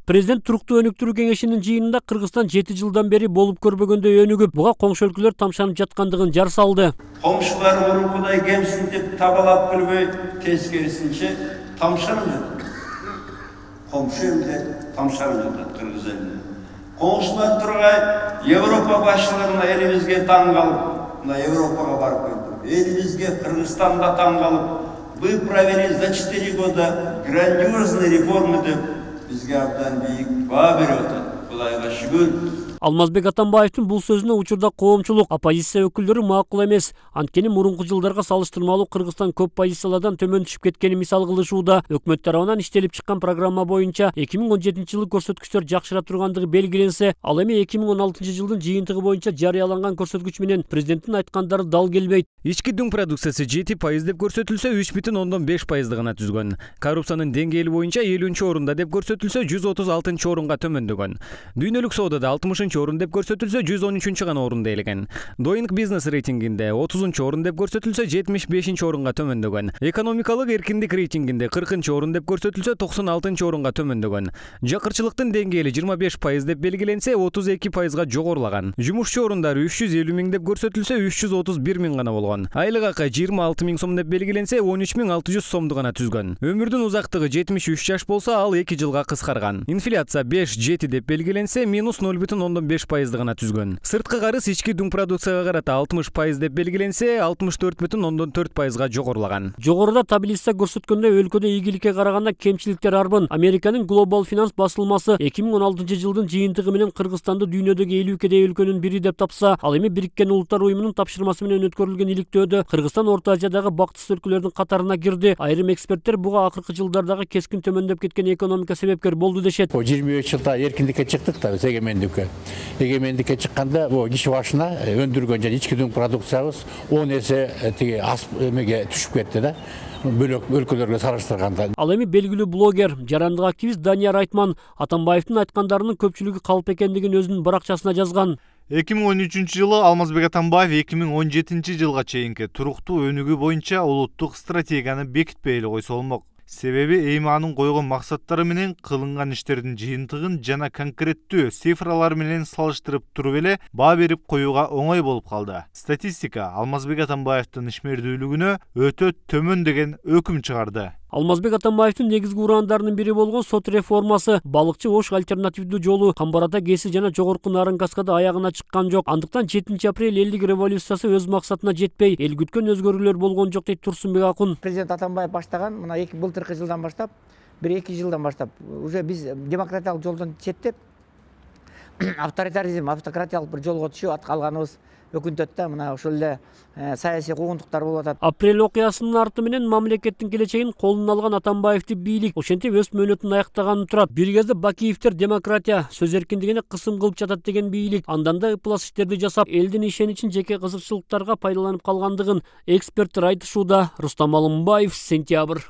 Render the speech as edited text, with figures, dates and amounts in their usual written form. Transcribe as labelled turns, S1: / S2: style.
S1: Президент туруктуу өнүктүрүү кеңешинин жыйынында Кыргызстан 7 жылдан бери болуп көрбөгөндөй өнүгүп, буга коңшу өлкөлөр тамшанып жаткандыгын жар салды.
S2: Komşular murunkuday gemsintip tabalap kılbey tezkerisince tamşanım жатат. Komşu evde tamşanım жатат Kırgız elinde. Komşular turgay Европа başçılarına elimizge taң kalıp, Европаға барып келдік. Elimizge Kırgızstanda taң kalıp, вы провели за 4 года грандиозные реформы деп бизге абдан бийик баа берип атат. Кудайга шүгүр.
S1: Алмазбек Атамбаевдин бул сөзүнө учурда коомчулук, оппозиция өкүлдөрү макул эмес. Анткени мурунку жылдарга салыштырмалуу Кыргызстан көп позициялардан төмөн түшүп кеткени мисал кылышууда. Өкмөт тарабынан иштелип чыккан программа боюнча 2017 жылы көрсөткүчтөр жакшыра тургандыгы белгиленсе, ал эми 2016 жылдын жыйынтыгы боюнча жарыяланган көрсөткүч менен президенттин айткандары дал келбейт.
S3: Ички дүң продукциясы 7% деп көрсөтүлсө 3,5% гана түзгөн. Коррупциянын деңгээли боюнча 50 орунда деп көрсөтүлсө 136 орунга төмөндөгөн. Дүйнөлүк соодада 60 орун деп көрсөтүлсө 113 гана орунда элеген. Doing Business рейтингинде 30 орун деп көрсөтүлсө 75 орунга төмөндөгөн. Экономикалык эркиндик рейтингинде 40 орун деп көрсөтүлсө 96 орунга төмөндөгөн. Жакырчылыктын деңгээли 25% деп белгиленсе 32%га жогорулаган. Жумушчу орундары 350 миң деп көрсөтүлсө 331 миң гана болгон. Айлык акы 26 миң сом деп белгиленсе 13.600 сомду гана түзгөн. Өмүрдүн узактыгы 73 жаш болсо ал 2 жылга кыскарган. Инфляция 5-7 деп белгиленсе минус 0,5% гана түзгөн. Сырткы карыз ички дүң продукцияга карата 60% деп белгиленсе 64,4%га жогорулаган.
S1: Жогоруда таблица көрсөткөндөй өлкөдө ийгиликке караганда кемчиликтер арбын. Американын Global Finance басылмасы 2016 жылдын жыйынтыгы менен Кыргызстанды дүйнөдөгү 50 кедей өлкөнүн бири деп тапса, ал эми Бириккен Улуттар уюмунун тапшырмасы менен өткөрүлгөн иликтөөдө Кыргызстан Орто Азиядагы бактысыз өлкөлөрдүн катарына кирди. Айрым эксперттер буга акыркы жылдардагы кескин төмөндөп кеткен экономика себепкер болду дешет.
S4: 23 жылда эркиндикке чыктык да, эгемендикке. Эгемендикке чыкканда бул киши башына өндүргөн жана ички дүң продукциябыз 10 эсе тиги эмеге түшүп кетти да. Бөлөк өлкөлөргө салыштырганда.
S1: Ал эми белгилүү блогер, жарандык активист Данияр Айтман Атамбаевдин айткандарынын көпчүлүгү калп экендигин өзүнүн баракчасына жазган.
S5: 2013 жылы Алмазбек Атамбаев 2017 жылга чейинки туруктуу өнүгүү боюнча улуттук стратегияны бекитпей эле койсо болмок. Себеби эми анын койгон максаттары менен кылынган иштердин жыйынтыгын жана конкреттүү цифралар менен салыштырып туруп эле баа берип коюуга оңой болуп калды. Статистика Алмазбек Атамбаевдин ишмердүүлүгүнө өтө төмөн деген өкүм чыгарды.
S1: Алмазбек Атамбаевдин негизги ураандарынын бири болгон сот реформасы, балыкчы Ош альтернативдүү жолу, Камбарата КЭСи жана Жогорку Нарын каскада аягына чыккан жок. Андыктан 7 апрель элдик революциясы өз максатына жетпей, эл күткөн өзгөрүүлөр болгон жок дейт Турсунбек Акун.
S6: Президент Атамбаев баштаган мына былтыркы жылдан баштап, 1-2 жылдан баштап уже биз демократиялык жолдон четтеп, авторитаризм, автократиялык бир жолго түшүп калганыбыз өкүнтөт да, мына ошол эле саясий куугунтуктар болуп атат.
S1: Апрель окуясынын арты менен мамлекеттин келечегин колуна алган Атамбаевди бийлик ошентип өз мөөнөтүн аяктаганы турат. Бир кезде Бакиевдер демократия, сөз эркиндигине кысым кылып жатат деген бийлик, андан да ыплас иштерди жасап, элдин ишеничин жеке кызыкчылыктарга пайдаланып калгандыгын эксперттер айтышууда. Рустам Алымбаев, Сентябрь.